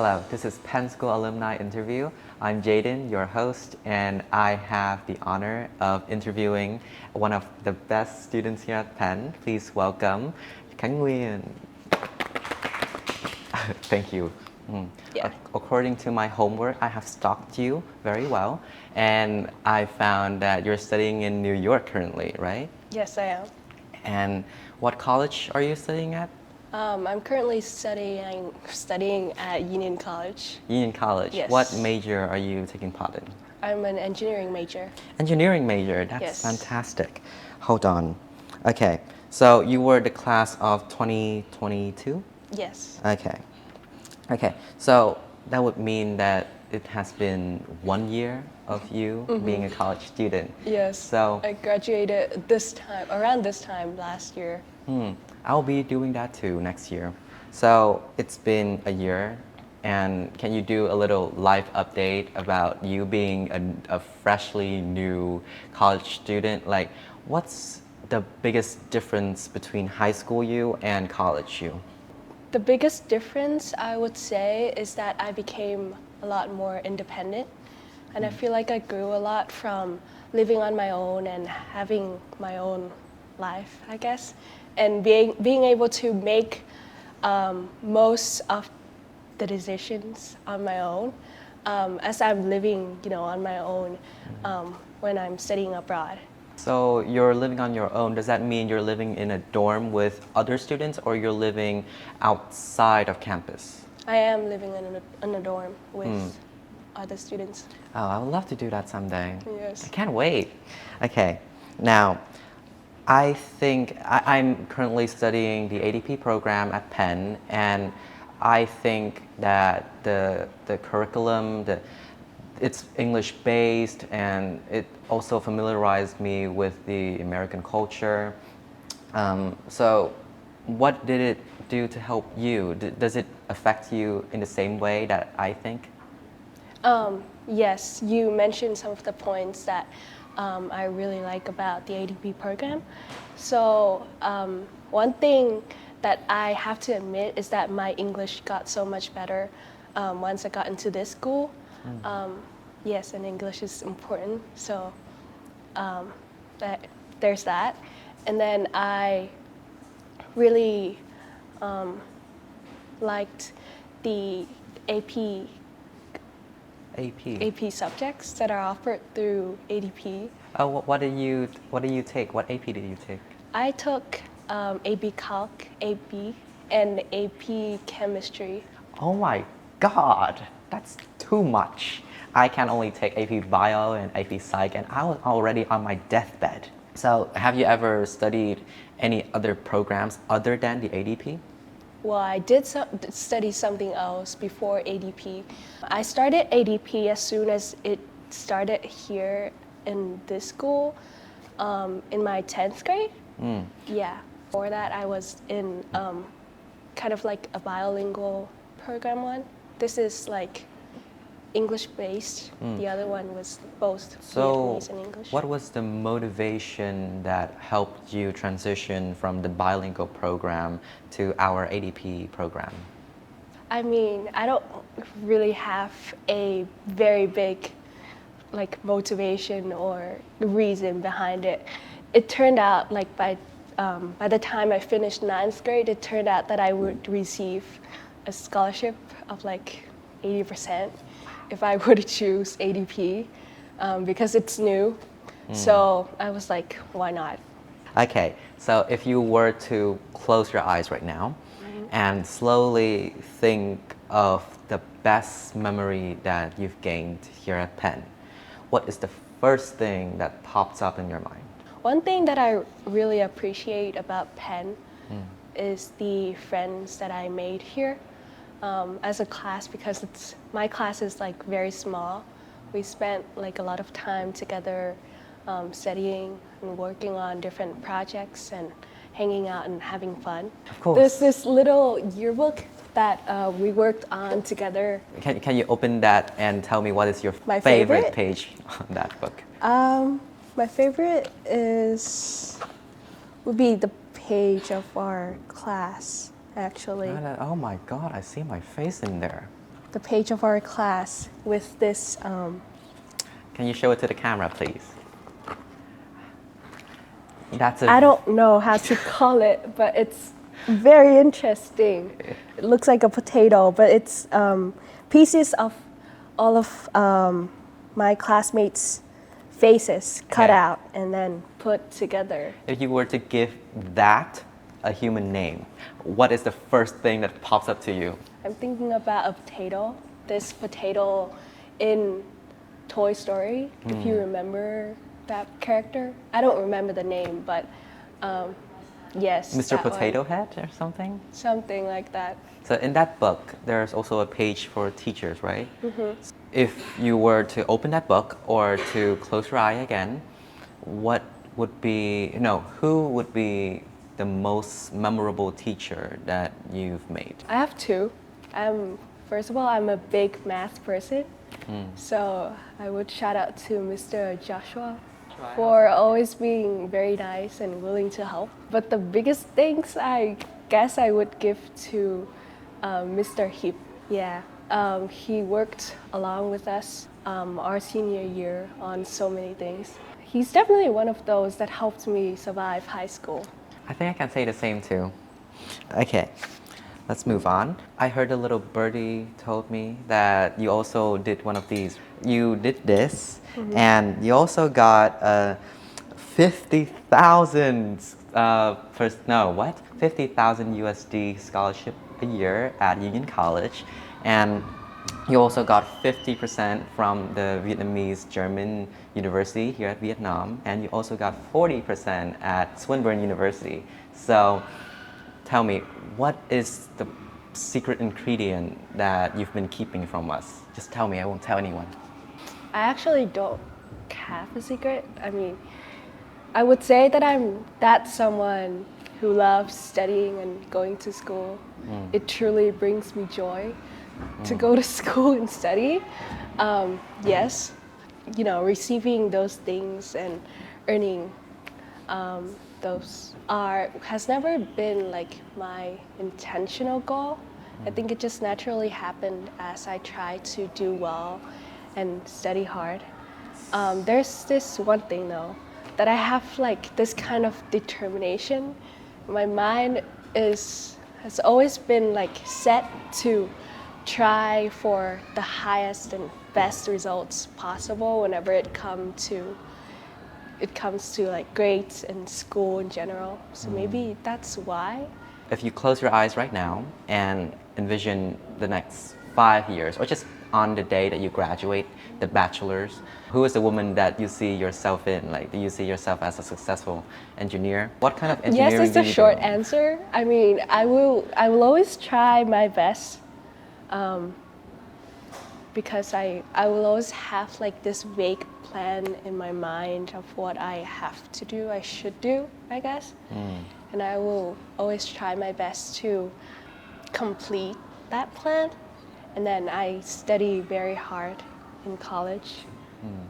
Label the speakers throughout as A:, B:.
A: Hello, this is PennSchool Alumni Interview. I'm Jaden, your host, and I have the honor of interviewing one of the best students here at Penn. Please welcome Khánh Nguyên. Thank you.
B: Yeah.
A: According to my homework, I have stalked you very well, and I found that you're studying in New York currently, right?
B: Yes, I am.
A: And what college are you studying at?
B: I'm currently studying at Union College.
A: Union College.
B: Yes.
A: What major are you taking part in?
B: I'm an engineering major.
A: Engineering major. That's
B: Yes.
A: fantastic. Hold on. Okay. So you were the class of 2022?
B: Yes.
A: Okay. Okay. So that would mean that it has been 1 year of you being a college student.
B: Yes.
A: So
B: I graduated around this time last year.
A: I'll be doing that too next year. So it's been a year, and can you do a little life update about you being a freshly new college student? Like, what's the biggest difference between high school you and college you?
B: The biggest difference, I would say, is that I became a lot more independent. And I feel like I grew a lot from living on my own and having my own life, I guess. And being able to make most of the decisions on my own as I'm living, on my own when I'm studying abroad.
A: So you're living on your own. Does that mean you're living in a dorm with other students, or you're living outside of campus?
B: I am living in a dorm with other students.
A: Oh, I would love to do that someday.
B: Yes.
A: I can't wait. Okay, now, I think I'm currently studying the ADP program at Penn, and I think that the curriculum, it's English-based, and it also familiarized me with the American culture. So what did it do to help you? Does it affect you in the same way that I think?
B: Yes, you mentioned some of the points that I really like about the ADP program. So one thing that I have to admit is that my English got so much better once I got into this school. Yes, and English is important, so there's that. And then I really liked the AP subjects that are offered through ADP.
A: Oh, what did you take? What AP did you take?
B: I took AP Calc, AP, and AP Chemistry.
A: Oh my God, that's too much. I can only take AP Bio and AP Psych, and I was already on my deathbed. So have you ever studied any other programs other than the ADP?
B: Well, I did study something else before ADP. I started ADP as soon as it started here in this school in my 10th grade. Yeah. Before that, I was in kind of like a bilingual program one. This is like English-based. The other one was both Vietnamese and English.
A: What was the motivation that helped you transition from the bilingual program to our ADP program?
B: I mean, I don't really have a very big motivation or reason behind it. It turned out by the time I finished 9th grade, it turned out that I would receive a scholarship of 80% if I were to choose ADP because it's new. So I was like, why not?
A: Okay, so if you were to close your eyes right now and slowly think of the best memory that you've gained here at Penn, what is the first thing that pops up in your mind?
B: One thing that I really appreciate about Penn is the friends that I made here. As a class, because my class is very small. We spent a lot of time together studying and working on different projects and hanging out and having fun.
A: Of course.
B: There's this little yearbook that we worked on together.
A: Can you open that and tell me what is your
B: My
A: favorite
B: favorite?
A: page on that book?
B: My favorite would be the page of our class, actually.
A: Oh my God, I see my face in there.
B: the page of our class with this.
A: Can you show it to the camera, please?
B: I don't know how to call it, but it's very interesting. It looks like a potato, but it's pieces of all of my classmates' faces cut out and then put together.
A: If you were to give that a human name, what is the first thing that pops up to you?
B: I'm thinking about a potato. This potato in Toy Story, if you remember that character. I don't remember the name, but yes.
A: Mr. Potato Head or something?
B: Something like that.
A: So in that book, there's also a page for teachers, right? If you were to open that book or to close your eye again, what would be, who would be the most memorable teacher that you've made?
B: I have two. First of all, I'm a big math person. So I would shout out to Mr. Joshua for always being very nice and willing to help. But the biggest thanks I guess I would give to Mr. Heap. Yeah, he worked along with us our senior year on so many things. He's definitely one of those that helped me survive high school.
A: I think I can say the same too. Okay, let's move on. I heard a little birdie told me that you also did one of these. You did this, and you also got a 50,000 50,000 USD scholarship a year at Union College, and you also got 50% from the Vietnamese German University here at Vietnam, and you also got 40% at Swinburne University. So tell me, what is the secret ingredient that you've been keeping from us? Just tell me, I won't tell anyone.
B: I actually don't have a secret. I mean, I would say that I'm someone who loves studying and going to school. It truly brings me joy to go to school and study. Yes, receiving those things and earning those has never been like my intentional goal. I think it just naturally happened as I tried to do well and study hard. There's this one thing though, that I have like this kind of determination. My mind has always been like set to try for the highest and best results possible whenever it comes to like grades and school in general. So maybe that's why.
A: If you close your eyes right now and envision the next 5 years, or just on the day that you graduate, the bachelor's, who is the woman that you see yourself in? Like, do you see yourself as a successful engineer? What kind of engineering
B: Yes, it's
A: do
B: a
A: you
B: short
A: do?
B: answer. I mean, I will always try my best, because I will always have like this vague plan in my mind of what I have to do, I should do, I guess. And I will always try my best to complete that plan. And then I study very hard in college.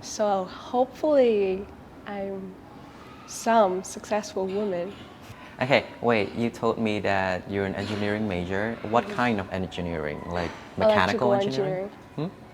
B: So hopefully I'm some successful woman.
A: Okay, wait, you told me that you're an engineering major. What kind of engineering? Like mechanical engineering?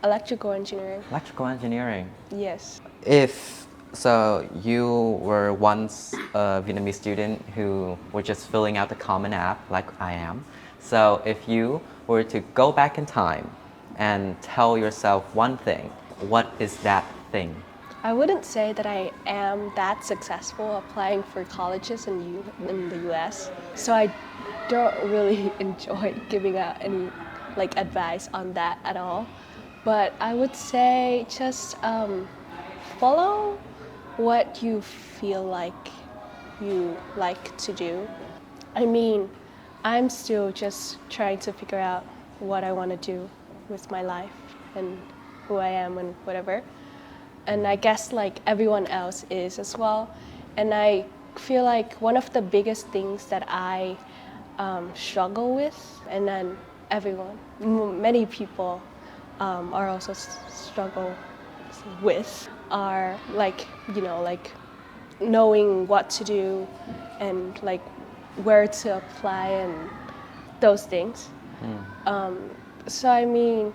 B: Electrical engineering.
A: Electrical engineering.
B: Yes.
A: If so, you were once a Vietnamese student who were just filling out the Common App like I am. So if you were to go back in time and tell yourself one thing, what is that thing?
B: I wouldn't say that I am that successful applying for colleges in the US. So I don't really enjoy giving out any like advice on that at all. But I would say just follow what you feel like you like to do. I mean, I'm still just trying to figure out what I want to do with my life and who I am and whatever. And I guess like everyone else is as well. And I feel like one of the biggest things that I struggle with, and then many people are also struggle with, are like, like knowing what to do and like where to apply and those things. So I mean,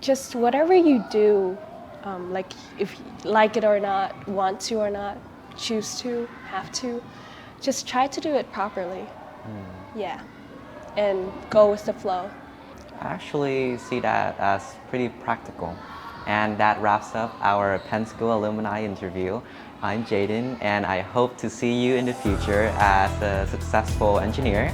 B: just whatever you do, like if you like it or not, want to or not, choose to, have to, just try to do it properly. Yeah, and go with the flow.
A: I actually see that as pretty practical. And that wraps up our PennSchool alumni interview. I'm Jaden, and I hope to see you in the future as a successful engineer